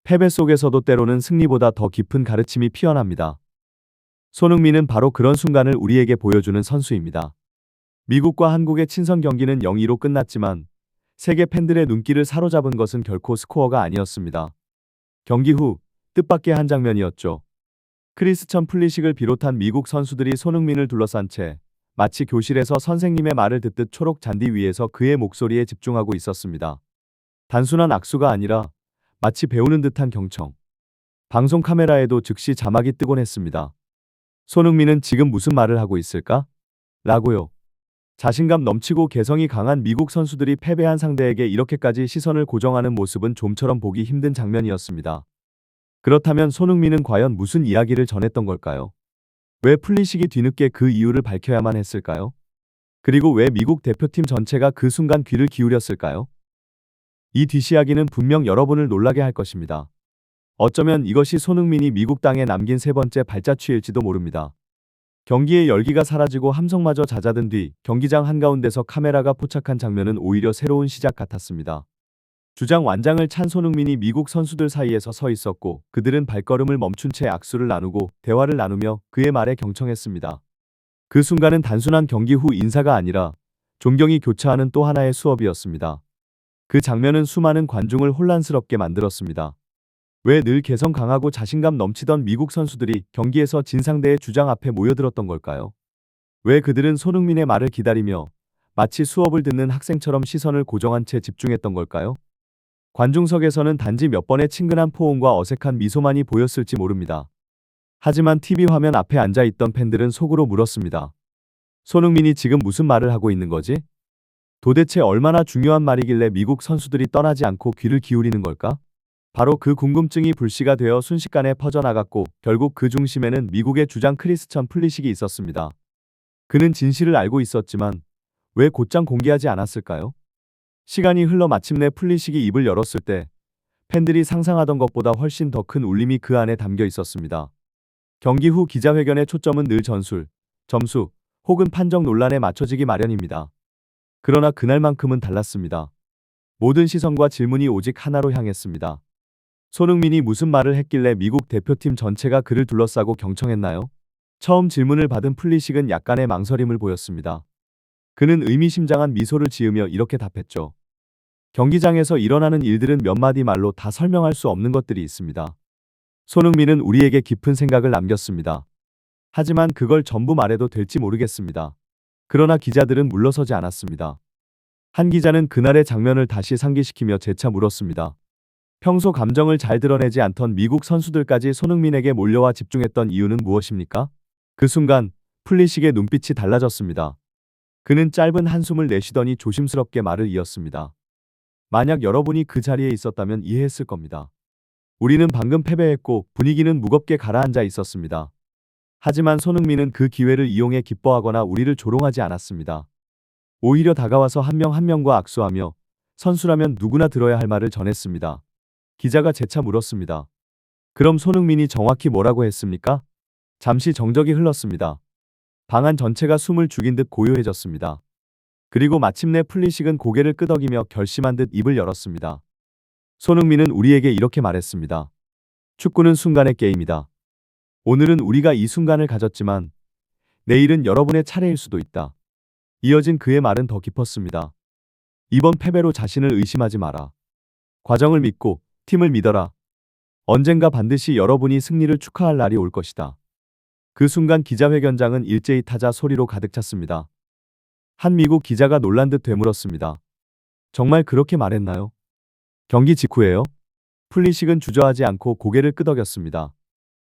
패배 속에서도 때로는 승리보다 더 깊은 가르침이 피어납니다. 손흥민은 바로 그런 순간을 우리에게 보여주는 선수입니다. 미국과 한국의 친선 경기는 0-2로 끝났지만 세계 팬들의 눈길을 사로잡은 것은 결코 스코어가 아니었습니다. 경기 후 뜻밖의 한 장면이었죠. 크리스천 플리식을 비롯한 미국 선수들이 손흥민을 둘러싼 채 마치 교실에서 선생님의 말을 듣듯 초록 잔디 위에서 그의 목소리에 집중하고 있었습니다. 단순한 악수가 아니라 마치 배우는 듯한 경청. 방송 카메라에도 즉시 자막이 뜨곤 했습니다. 손흥민은 지금 무슨 말을 하고 있을까? 라고요. 자신감 넘치고 개성이 강한 미국 선수들이 패배한 상대에게 이렇게까지 시선을 고정하는 모습은 좀처럼 보기 힘든 장면이었습니다. 그렇다면 손흥민은 과연 무슨 이야기를 전했던 걸까요? 왜 플리식이 뒤늦게 그 이유를 밝혀야만 했을까요? 그리고 왜 미국 대표팀 전체가 그 순간 귀를 기울였을까요? 이 뒷이야기는 분명 여러분을 놀라게 할 것입니다. 어쩌면 이것이 손흥민이 미국 땅에 남긴 세 번째 발자취일지도 모릅니다. 경기의 열기가 사라지고 함성마저 잦아든 뒤 경기장 한가운데서 카메라가 포착한 장면은 오히려 새로운 시작 같았습니다. 주장 완장을 찬 손흥민이 미국 선수들 사이에서 서 있었고 그들은 발걸음을 멈춘 채 악수를 나누고 대화를 나누며 그의 말에 경청했습니다. 그 순간은 단순한 경기 후 인사가 아니라 존경이 교차하는 또 하나의 수업이었습니다. 그 장면은 수많은 관중을 혼란스럽게 만들었습니다. 왜 늘 개성 강하고 자신감 넘치던 미국 선수들이 경기에서 진 상대의 주장 앞에 모여들었던 걸까요? 왜 그들은 손흥민의 말을 기다리며 마치 수업을 듣는 학생처럼 시선을 고정한 채 집중했던 걸까요? 관중석에서는 단지 몇 번의 친근한 포옹과 어색한 미소만이 보였을지 모릅니다. 하지만 TV 화면 앞에 앉아있던 팬들은 속으로 물었습니다. 손흥민이 지금 무슨 말을 하고 있는 거지? 도대체 얼마나 중요한 말이길래 미국 선수들이 떠나지 않고 귀를 기울이는 걸까? 바로 그 궁금증이 불씨가 되어 순식간에 퍼져나갔고 결국 그 중심에는 미국의 주장 크리스천 플리식이 있었습니다. 그는 진실을 알고 있었지만 왜 곧장 공개하지 않았을까요? 시간이 흘러 마침내 플리식이 입을 열었을 때 팬들이 상상하던 것보다 훨씬 더 큰 울림이 그 안에 담겨 있었습니다. 경기 후 기자회견의 초점은 늘 전술, 점수 혹은 판정 논란에 맞춰지기 마련입니다. 그러나 그날만큼은 달랐습니다. 모든 시선과 질문이 오직 하나로 향했습니다. 손흥민이 무슨 말을 했길래 미국 대표팀 전체가 그를 둘러싸고 경청했나요? 처음 질문을 받은 플리식은 약간의 망설임을 보였습니다. 그는 의미심장한 미소를 지으며 이렇게 답했죠. 경기장에서 일어나는 일들은 몇 마디 말로 다 설명할 수 없는 것들이 있습니다. 손흥민은 우리에게 깊은 생각을 남겼습니다. 하지만 그걸 전부 말해도 될지 모르겠습니다. 그러나 기자들은 물러서지 않았습니다. 한 기자는 그날의 장면을 다시 상기시키며 재차 물었습니다. 평소 감정을 잘 드러내지 않던 미국 선수들까지 손흥민에게 몰려와 집중했던 이유는 무엇입니까? 그 순간 플리식의 눈빛이 달라졌습니다. 그는 짧은 한숨을 내쉬더니 조심스럽게 말을 이었습니다. 만약 여러분이 그 자리에 있었다면 이해했을 겁니다. 우리는 방금 패배했고 분위기는 무겁게 가라앉아 있었습니다. 하지만 손흥민은 그 기회를 이용해 기뻐하거나 우리를 조롱하지 않았습니다. 오히려 다가와서 한 명 한 명과 악수하며 선수라면 누구나 들어야 할 말을 전했습니다. 기자가 재차 물었습니다. 그럼 손흥민이 정확히 뭐라고 했습니까? 잠시 정적이 흘렀습니다. 방 안 전체가 숨을 죽인 듯 고요해졌습니다. 그리고 마침내 플리식은 고개를 끄덕이며 결심한 듯 입을 열었습니다. 손흥민은 우리에게 이렇게 말했습니다. 축구는 순간의 게임이다. 오늘은 우리가 이 순간을 가졌지만 내일은 여러분의 차례일 수도 있다. 이어진 그의 말은 더 깊었습니다. 이번 패배로 자신을 의심하지 마라. 과정을 믿고 팀을 믿어라. 언젠가 반드시 여러분이 승리를 축하할 날이 올 것이다. 그 순간 기자회견장은 일제히 타자 소리로 가득 찼습니다. 한 미국 기자가 놀란 듯 되물었습니다. 정말 그렇게 말했나요? 경기 직후에요? 플리식은 주저하지 않고 고개를 끄덕였습니다.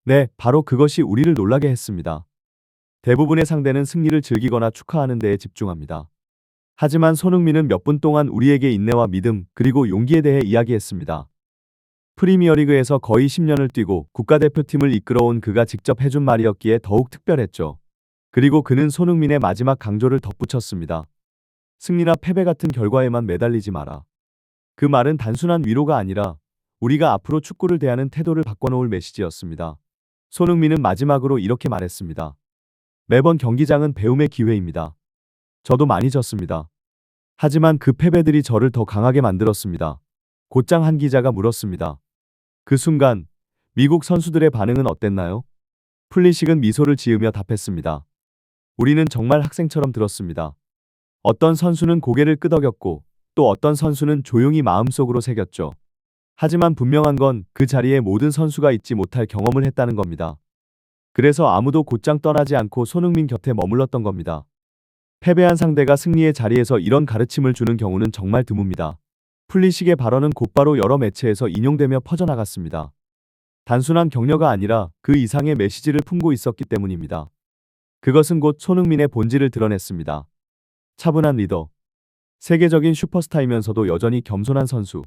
네, 바로 그것이 우리를 놀라게 했습니다. 대부분의 상대는 승리를 즐기거나 축하하는 데에 집중합니다. 하지만 손흥민은 몇 분 동안 우리에게 인내와 믿음 그리고 용기에 대해 이야기했습니다. 프리미어리그에서 거의 10년을 뛰고 국가대표팀을 이끌어온 그가 직접 해준 말이었기에 더욱 특별했죠. 그리고 그는 손흥민의 마지막 강조를 덧붙였습니다. 승리나 패배 같은 결과에만 매달리지 마라. 그 말은 단순한 위로가 아니라 우리가 앞으로 축구를 대하는 태도를 바꿔놓을 메시지였습니다. 손흥민은 마지막으로 이렇게 말했습니다. 매번 경기장은 배움의 기회입니다. 저도 많이 졌습니다. 하지만 그 패배들이 저를 더 강하게 만들었습니다. 곧장 한 기자가 물었습니다. 그 순간 미국 선수들의 반응은 어땠나요? 플리식은 미소를 지으며 답했습니다. 우리는 정말 학생처럼 들었습니다. 어떤 선수는 고개를 끄덕였고 또 어떤 선수는 조용히 마음속으로 새겼죠. 하지만 분명한 건 그 자리에 모든 선수가 잊지 못할 경험을 했다는 겁니다. 그래서 아무도 곧장 떠나지 않고 손흥민 곁에 머물렀던 겁니다. 패배한 상대가 승리의 자리에서 이런 가르침을 주는 경우는 정말 드뭅니다. 플리식의 발언은 곧바로 여러 매체에서 인용되며 퍼져나갔습니다. 단순한 격려가 아니라 그 이상의 메시지를 품고 있었기 때문입니다. 그것은 곧 손흥민의 본질을 드러냈습니다. 차분한 리더, 세계적인 슈퍼스타이면서도 여전히 겸손한 선수,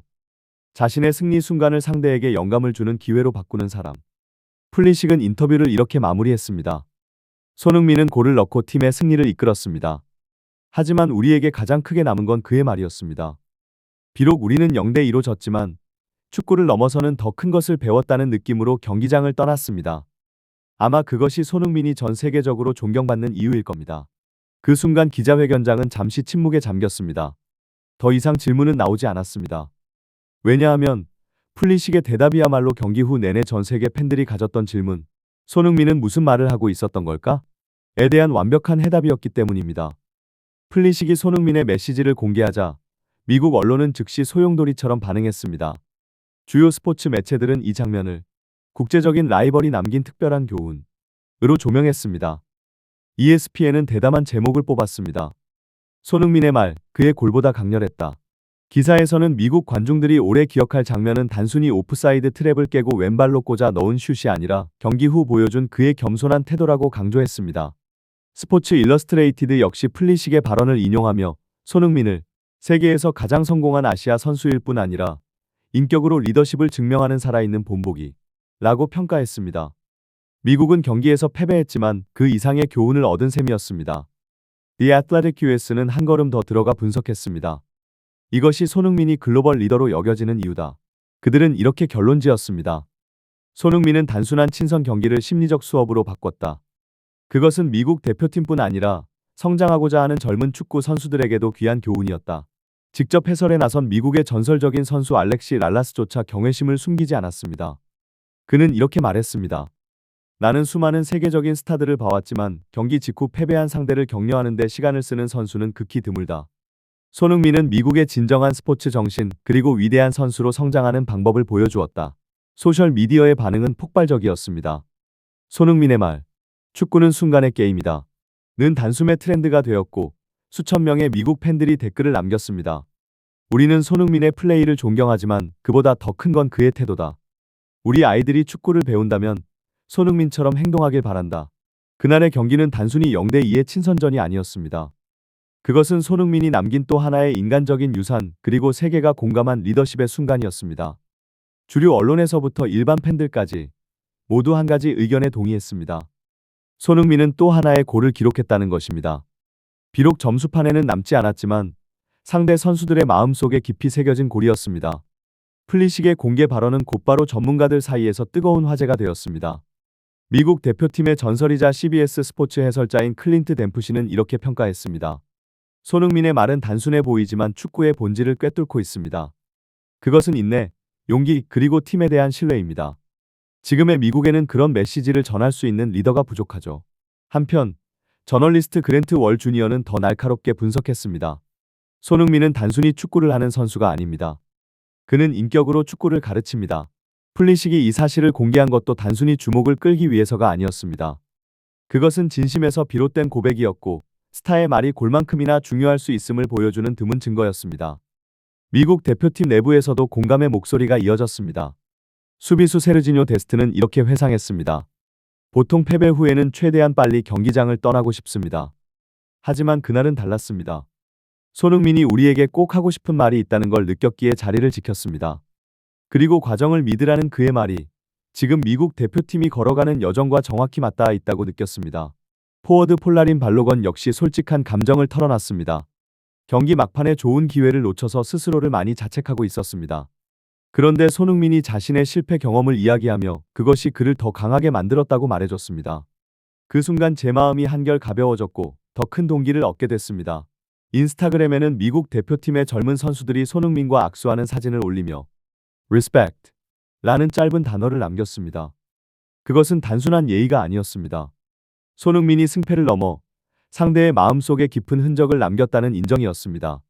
자신의 승리 순간을 상대에게 영감을 주는 기회로 바꾸는 사람. 플리식은 인터뷰를 이렇게 마무리했습니다. 손흥민은 골을 넣고 팀의 승리를 이끌었습니다. 하지만 우리에게 가장 크게 남은 건 그의 말이었습니다. 비록 우리는 0대2로 졌지만 축구를 넘어서는 더 큰 것을 배웠다는 느낌으로 경기장을 떠났습니다. 아마 그것이 손흥민이 전 세계적으로 존경받는 이유일 겁니다. 그 순간 기자회견장은 잠시 침묵에 잠겼습니다. 더 이상 질문은 나오지 않았습니다. 왜냐하면 플리식의 대답이야말로 경기 후 내내 전 세계 팬들이 가졌던 질문, 손흥민은 무슨 말을 하고 있었던 걸까? 에 대한 완벽한 해답이었기 때문입니다. 플리식이 손흥민의 메시지를 공개하자 미국 언론은 즉시 소용돌이처럼 반응했습니다. 주요 스포츠 매체들은 이 장면을 국제적인 라이벌이 남긴 특별한 교훈으로 조명했습니다. ESPN은 대담한 제목을 뽑았습니다. 손흥민의 말, 그의 골보다 강렬했다. 기사에서는 미국 관중들이 오래 기억할 장면은 단순히 오프사이드 트랩을 깨고 왼발로 꽂아 넣은 슛이 아니라 경기 후 보여준 그의 겸손한 태도라고 강조했습니다. 스포츠 일러스트레이티드 역시 플리식의 발언을 인용하며 손흥민을 세계에서 가장 성공한 아시아 선수일 뿐 아니라 인격으로 리더십을 증명하는 살아있는 본보기 라고 평가했습니다. 미국은 경기에서 패배했지만 그 이상의 교훈을 얻은 셈이었습니다. The Athletic US는 한 걸음 더 들어가 분석했습니다. 이것이 손흥민이 글로벌 리더로 여겨지는 이유다. 그들은 이렇게 결론지었습니다. 손흥민은 단순한 친선 경기를 심리적 수업으로 바꿨다. 그것은 미국 대표팀뿐 아니라 성장하고자 하는 젊은 축구 선수들에게도 귀한 교훈이었다. 직접 해설에 나선 미국의 전설적인 선수 알렉시 랄라스조차 경외심을 숨기지 않았습니다. 그는 이렇게 말했습니다. 나는 수많은 세계적인 스타들을 봐왔지만 경기 직후 패배한 상대를 격려하는 데 시간을 쓰는 선수는 극히 드물다. 손흥민은 미국의 진정한 스포츠 정신 그리고 위대한 선수로 성장하는 방법을 보여주었다. 소셜미디어의 반응은 폭발적이었습니다. 손흥민의 말, 축구는 순간의 게임이다. 는 단숨에 트렌드가 되었고 수천 명의 미국 팬들이 댓글을 남겼습니다. 우리는 손흥민의 플레이를 존경하지만 그보다 더 큰 건 그의 태도다. 우리 아이들이 축구를 배운다면 손흥민처럼 행동하길 바란다. 그날의 경기는 단순히 0대2의 친선전이 아니었습니다. 그것은 손흥민이 남긴 또 하나의 인간적인 유산 그리고 세계가 공감한 리더십의 순간이었습니다. 주류 언론에서부터 일반 팬들까지 모두 한 가지 의견에 동의했습니다. 손흥민은 또 하나의 골을 기록했다는 것입니다. 비록 점수판에는 남지 않았지만 상대 선수들의 마음속에 깊이 새겨진 골이었습니다. 플리식의 공개 발언은 곧바로 전문가들 사이에서 뜨거운 화제가 되었습니다. 미국 대표팀의 전설이자 CBS 스포츠 해설자인 클린트 댐프시는 이렇게 평가했습니다. 손흥민의 말은 단순해 보이지만 축구의 본질을 꿰뚫고 있습니다. 그것은 인내, 용기 그리고 팀에 대한 신뢰입니다. 지금의 미국에는 그런 메시지를 전할 수 있는 리더가 부족하죠. 한편 저널리스트 그랜트 월 주니어는 더 날카롭게 분석했습니다. 손흥민은 단순히 축구를 하는 선수가 아닙니다. 그는 인격으로 축구를 가르칩니다. 플리식이 이 사실을 공개한 것도 단순히 주목을 끌기 위해서가 아니었습니다. 그것은 진심에서 비롯된 고백이었고 스타의 말이 골만큼이나 중요할 수 있음을 보여주는 드문 증거였습니다. 미국 대표팀 내부에서도 공감의 목소리가 이어졌습니다. 수비수 세르지뇨 데스트는 이렇게 회상했습니다. 보통 패배 후에는 최대한 빨리 경기장을 떠나고 싶습니다. 하지만 그날은 달랐습니다. 손흥민이 우리에게 꼭 하고 싶은 말이 있다는 걸 느꼈기에 자리를 지켰습니다. 그리고 과정을 믿으라는 그의 말이 지금 미국 대표팀이 걸어가는 여정과 정확히 맞닿아 있다고 느꼈습니다. 포워드 폴라린 발로건 역시 솔직한 감정을 털어놨습니다. 경기 막판에 좋은 기회를 놓쳐서 스스로를 많이 자책하고 있었습니다. 그런데 손흥민이 자신의 실패 경험을 이야기하며 그것이 그를 더 강하게 만들었다고 말해줬습니다. 그 순간 제 마음이 한결 가벼워졌고 더 큰 동기를 얻게 됐습니다. 인스타그램에는 미국 대표팀의 젊은 선수들이 손흥민과 악수하는 사진을 올리며 Respect 라는 짧은 단어를 남겼습니다. 그것은 단순한 예의가 아니었습니다. 손흥민이 승패를 넘어 상대의 마음속에 깊은 흔적을 남겼다는 인정이었습니다.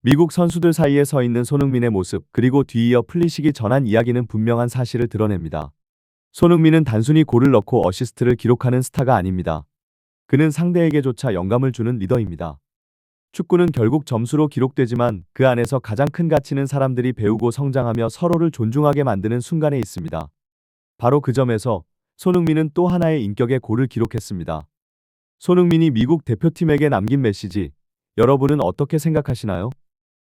미국 선수들 사이에 서 있는 손흥민의 모습, 그리고 뒤이어 플리식이 전한 이야기는 분명한 사실을 드러냅니다. 손흥민은 단순히 골을 넣고 어시스트를 기록하는 스타가 아닙니다. 그는 상대에게조차 영감을 주는 리더입니다. 축구는 결국 점수로 기록되지만 그 안에서 가장 큰 가치는 사람들이 배우고 성장하며 서로를 존중하게 만드는 순간에 있습니다. 바로 그 점에서 손흥민은 또 하나의 인격의 골을 기록했습니다. 손흥민이 미국 대표팀에게 남긴 메시지, 여러분은 어떻게 생각하시나요?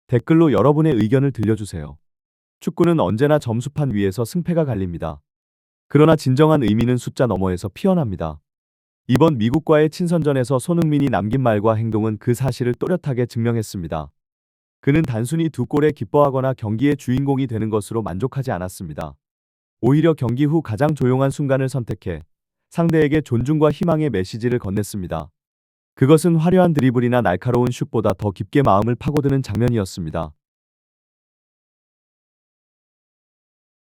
댓글로 여러분의 의견을 들려주세요. 축구는 언제나 점수판 위에서 승패가 갈립니다. 그러나 진정한 의미는 숫자 너머에서 피어납니다. 이번 미국과의 친선전에서 손흥민이 남긴 말과 행동은 그 사실을 또렷하게 증명했습니다. 그는 단순히 두 골에 기뻐하거나 경기의 주인공이 되는 것으로 만족하지 않았습니다. 오히려 경기 후 가장 조용한 순간을 선택해 상대에게 존중과 희망의 메시지를 건넸습니다. 그것은 화려한 드리블이나 날카로운 슛보다 더 깊게 마음을 파고드는 장면이었습니다.